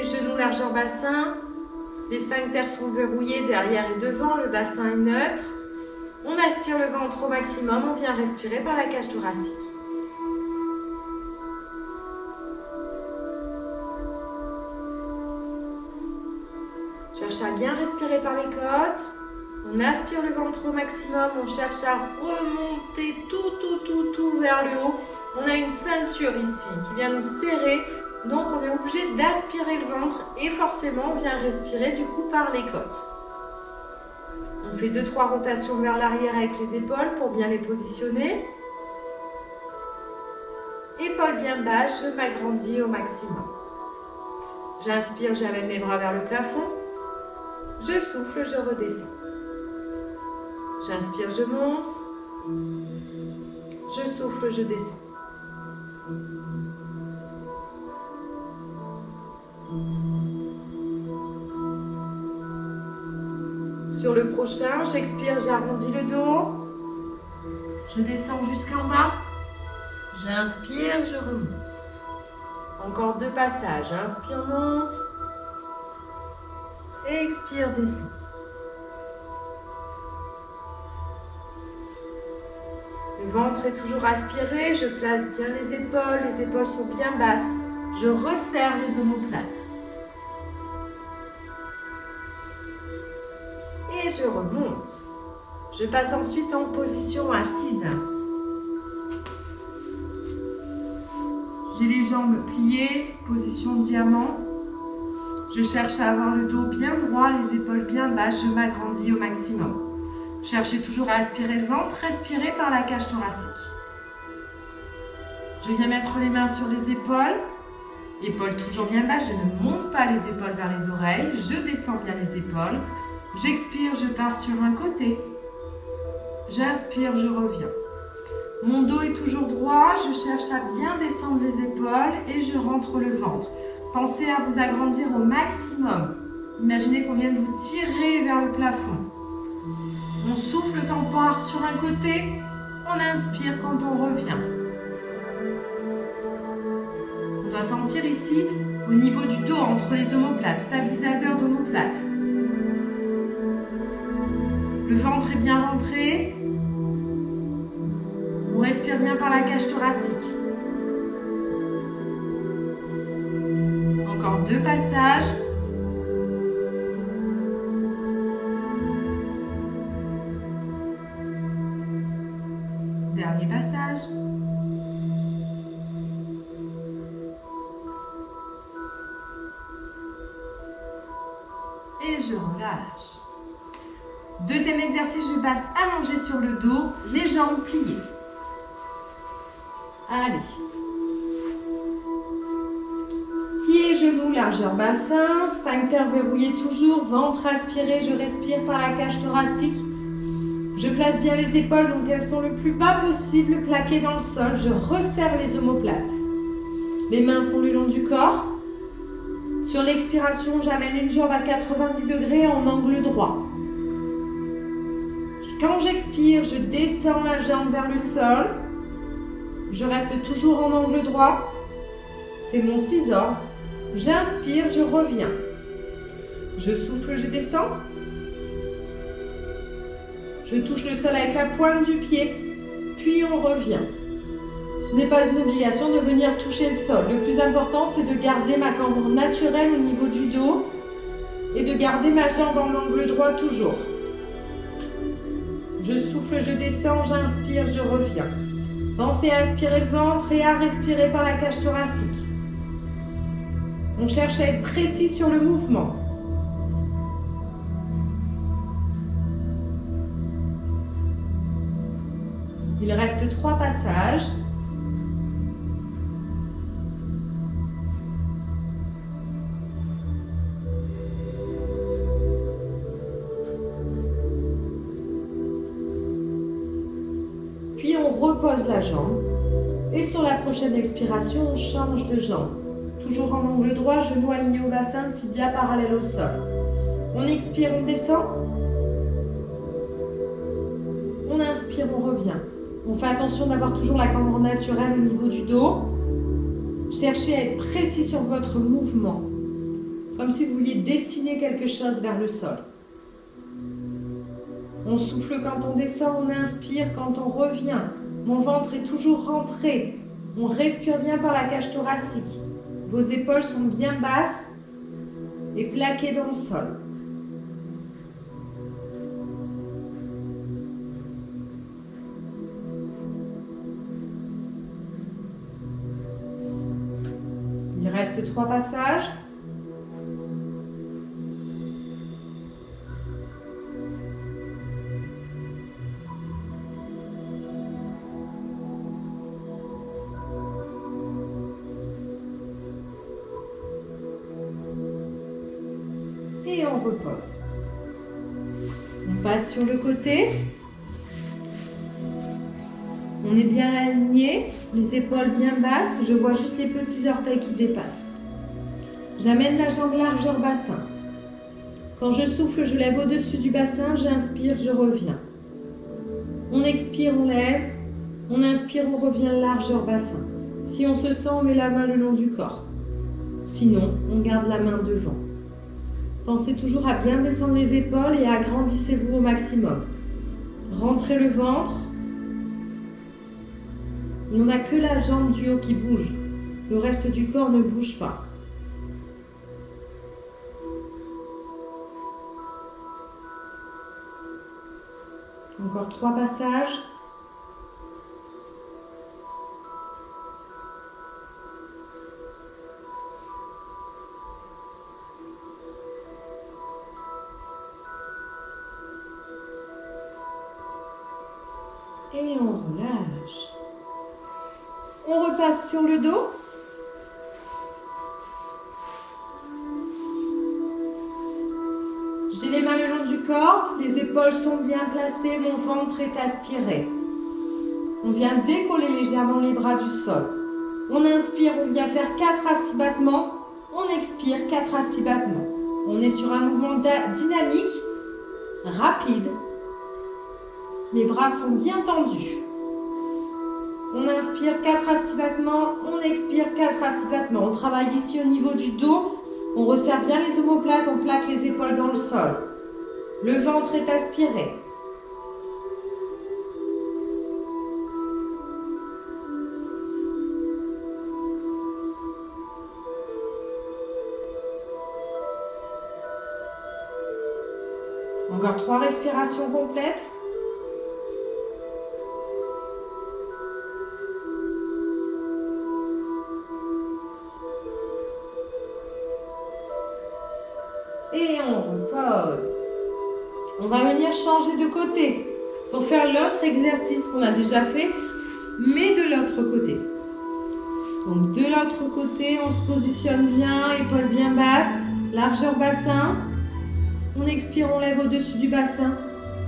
genoux largeur bassin. Les sphincters sont verrouillés derrière et devant, le bassin est neutre. On aspire le ventre au maximum, on vient respirer par la cage thoracique. Cherche à bien respirer par les côtes. On aspire le ventre au maximum, on cherche à remonter tout vers le haut. On a une ceinture ici qui vient nous serrer, donc on est obligé d'aspirer le ventre et forcément on vient respirer du coup par les côtes. On fait 2-3 rotations vers l'arrière avec les épaules pour bien les positionner. Épaules bien basses, je m'agrandis au maximum. J'inspire, j'amène mes bras vers le plafond. Je souffle, je redescends. J'inspire, je monte. Je souffle, je descends. Sur le prochain, j'expire, j'arrondis le dos. Je descends jusqu'en bas. J'inspire, je remonte. Encore 2 passages. Inspire, monte. Expire, descend. Le ventre est toujours aspiré, je place bien les épaules sont bien basses. Je resserre les omoplates. Et je remonte. Je passe ensuite en position assise. J'ai les jambes pliées, position diamant. Je cherche à avoir le dos bien droit, les épaules bien basses, je m'agrandis au maximum. Cherchez toujours à aspirer le ventre, respirez par la cage thoracique. Je viens mettre les mains sur les épaules. Épaules toujours bien basses, je ne monte pas les épaules vers les oreilles. Je descends bien les épaules. J'expire, je pars sur un côté. J'inspire, je reviens. Mon dos est toujours droit, je cherche à bien descendre les épaules et je rentre le ventre. Pensez à vous agrandir au maximum. Imaginez qu'on vient de vous tirer vers le plafond. On souffle quand on part sur un côté, on inspire quand on revient. On doit sentir ici, au niveau du dos, entre les omoplates, stabilisateur d'omoplates. Le ventre est bien rentré. On respire bien par la cage thoracique. Encore 2 passages. Dernier passage. Et je relâche. Deuxième exercice, je passe allongé sur le dos, les jambes pliées. Allez. Pieds, genoux, largeur bassin, sphincter verrouillé toujours, ventre aspiré, je respire par la cage thoracique. Je place bien les épaules, donc elles sont le plus bas possible, plaquées dans le sol. Je resserre les omoplates. Les mains sont le long du corps. Sur l'expiration, j'amène une jambe à 90 degrés en angle droit. Quand j'expire, je descends la jambe vers le sol. Je reste toujours en angle droit. C'est mon scissors. J'inspire, je reviens. Je souffle, je descends. Je touche le sol avec la pointe du pied, puis on revient. Ce n'est pas une obligation de venir toucher le sol. Le plus important, c'est de garder ma cambre naturelle au niveau du dos et de garder ma jambe en angle droit toujours. Je souffle, je descends, j'inspire, je reviens. Pensez à aspirer le ventre et à respirer par la cage thoracique. On cherche à être précis sur le mouvement. Il reste 3 passages. Puis on repose la jambe. Et sur la prochaine expiration, on change de jambe. Toujours en angle droit, genou aligné au bassin, tibia parallèle au sol. On expire, on descend. On inspire, on revient. On fait attention d'avoir toujours la cambre naturelle au niveau du dos. Cherchez à être précis sur votre mouvement. comme si vous vouliez dessiner quelque chose vers le sol. On souffle quand on descend, on inspire quand on revient. Mon ventre est toujours rentré. On respire bien par la cage thoracique. Vos épaules sont bien basses et plaquées dans le sol. Il reste 3 passages. Et on repose. On passe sur le côté. On est bien aligné, les épaules bien basses. Je vois juste les petits orteils qui dépassent. J'amène la jambe largeur bassin. Quand je souffle, je lève au-dessus du bassin. J'inspire, je reviens. On expire, on lève. On inspire, on revient largeur bassin. Si on se sent, on met la main le long du corps. Sinon, on garde la main devant. Pensez toujours à bien descendre les épaules et agrandissez-vous au maximum. Rentrez le ventre. Et on n'a que la jambe du haut qui bouge. Le reste du corps ne bouge pas. Encore 3 passages. Et on relâche. On repasse sur le dos. J'ai les mains le long du corps, les épaules sont bien placées, mon ventre est aspiré. On vient décoller légèrement les bras du sol. On inspire, on vient faire 4 à 6 battements. On expire, 4 à 6 battements. On est sur un mouvement dynamique, rapide. Les bras sont bien tendus. On inspire 4 à 6 battements, on expire 4 à 6 battements. On travaille ici au niveau du dos. On resserre bien les omoplates, on plaque les épaules dans le sol. Le ventre est aspiré. Encore 3 respirations complètes. Et on repose. On va venir changer de côté pour faire l'autre exercice qu'on a déjà fait, mais de l'autre côté. Donc de l'autre côté, on se positionne bien, épaules bien basses, largeur bassin. On expire, on lève au-dessus du bassin.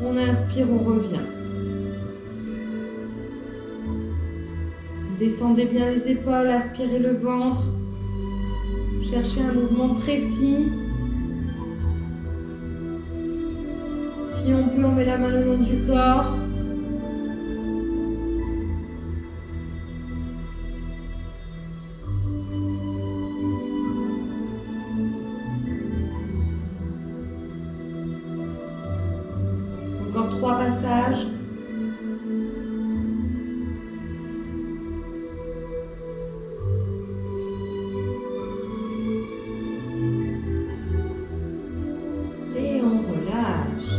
On inspire, on revient. Descendez bien les épaules, aspirez le ventre. Cherchez un mouvement précis. Si on peut, on met la main le long du corps. Encore 3 passages. Et on relâche.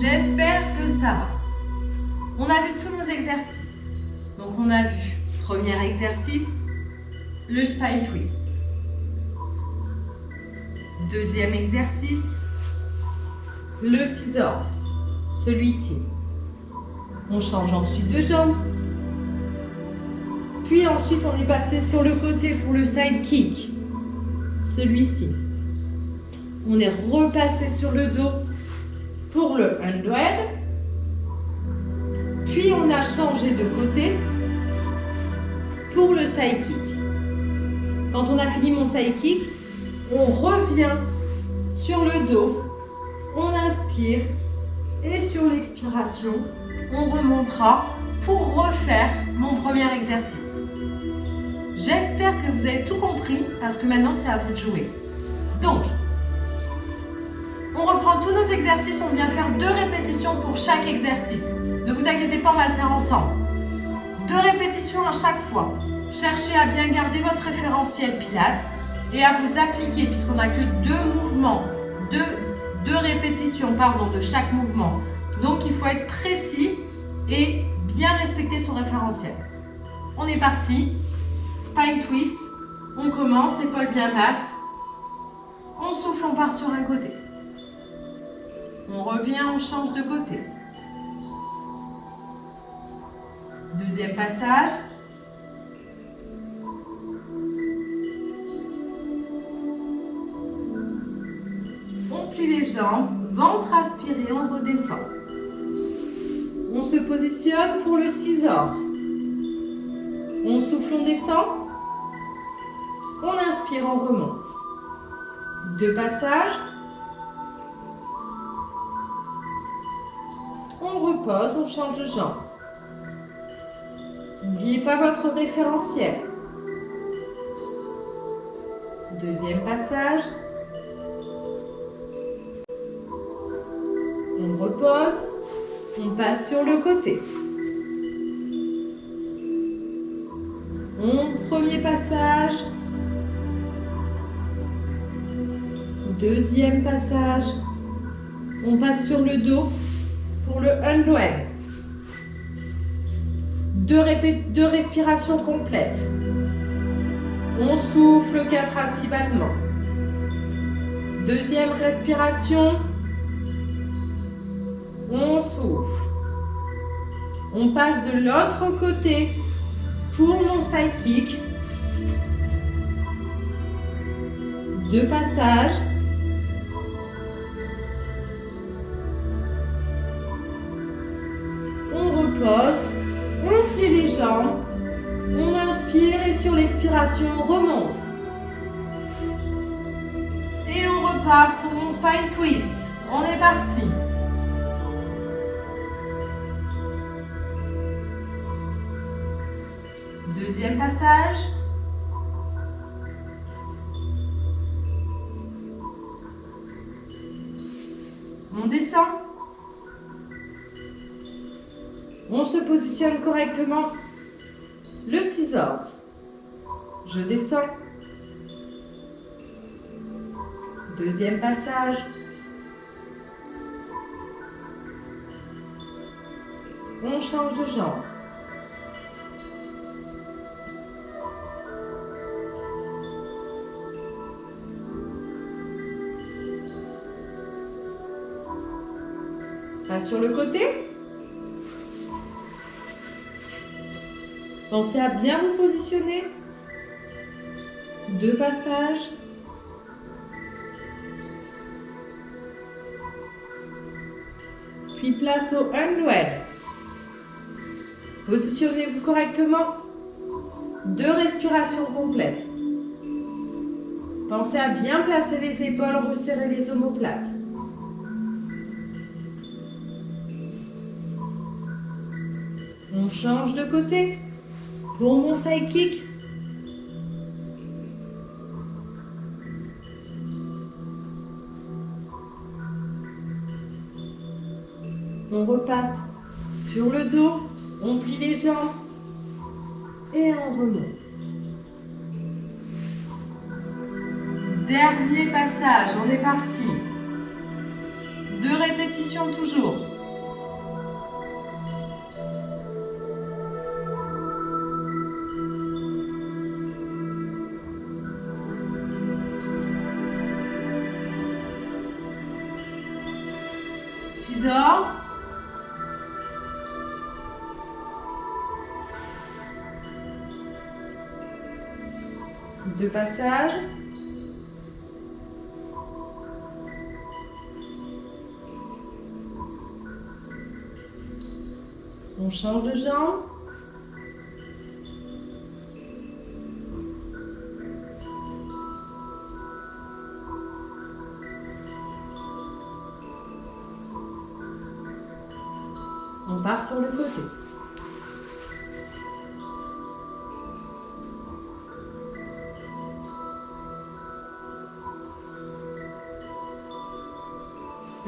J'espère que ça va. On a vu tous nos exercices. Donc on a vu, premier exercice, le spine twist. Deuxième exercice, le scissors, celui-ci. On change ensuite de jambe. Puis ensuite, on est passé sur le côté pour le side kick, celui-ci. On est repassé sur le dos pour le 100. Puis on a changé de côté pour le side kick. Quand on a fini mon side kick, on revient sur le dos, on inspire et sur l'expiration, on remontera pour refaire mon premier exercice. J'espère que vous avez tout compris parce que maintenant c'est à vous de jouer. Donc, on reprend tous nos exercices, on vient faire 2 répétitions pour chaque exercice. Ne vous inquiétez pas, on va le faire ensemble. 2 répétitions à chaque fois. Cherchez à bien garder votre référentiel Pilates et à vous appliquer, puisqu'on n'a que 2 mouvements, 2 répétitions de chaque mouvement. Donc il faut être précis et bien respecter son référentiel. On est parti. Spine twist. On commence, épaules bien basses. On souffle, on part sur un côté. On revient, on change de côté. Deuxième passage. On plie les jambes, ventre aspiré, on redescend. On se positionne pour le scissors. On souffle, on descend. On inspire, on remonte. 2 passages. On repose, on change de jambe. N'oubliez pas votre référentiel. Deuxième passage. On repose. On passe sur le côté. Premier passage. Deuxième passage. On passe sur le dos pour le handstand. 2 respirations complètes. On souffle 4 à 6 battements. Deuxième respiration. On souffle. On passe de l'autre côté pour mon side kick. 2 passages. On repose. On plie les jambes. On inspire et sur l'expiration, on remonte. Et on repart sur mon spine twist. On est parti. Deuxième passage. On descend. On se positionne correctement. Le scissors. Je descends. Deuxième passage. On change de jambe. Passe sur le côté. Pensez à bien vous positionner. 2 passages. Puis place au handstand. Positionnez-vous correctement. 2 respirations complètes. Pensez à bien placer les épaules, resserrer les omoplates. On change de côté pour mon side kick. On repasse sur le dos, on plie les jambes et on remonte. Dernier passage, on est parti. 2 répétitions toujours. Scissors. Deux passages. On change de jambe. On part sur le côté.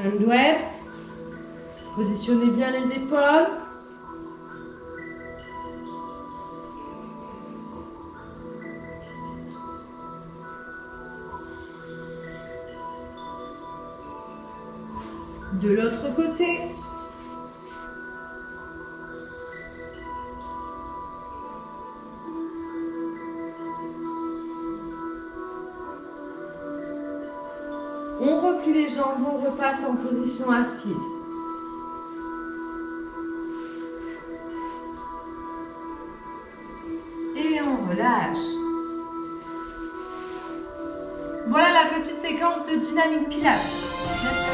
Handwave. Positionnez bien les épaules. De l'autre côté. On replie les jambes, on repasse en position assise. Et on relâche. Voilà la petite séquence de Dynamic Pilates. J'espère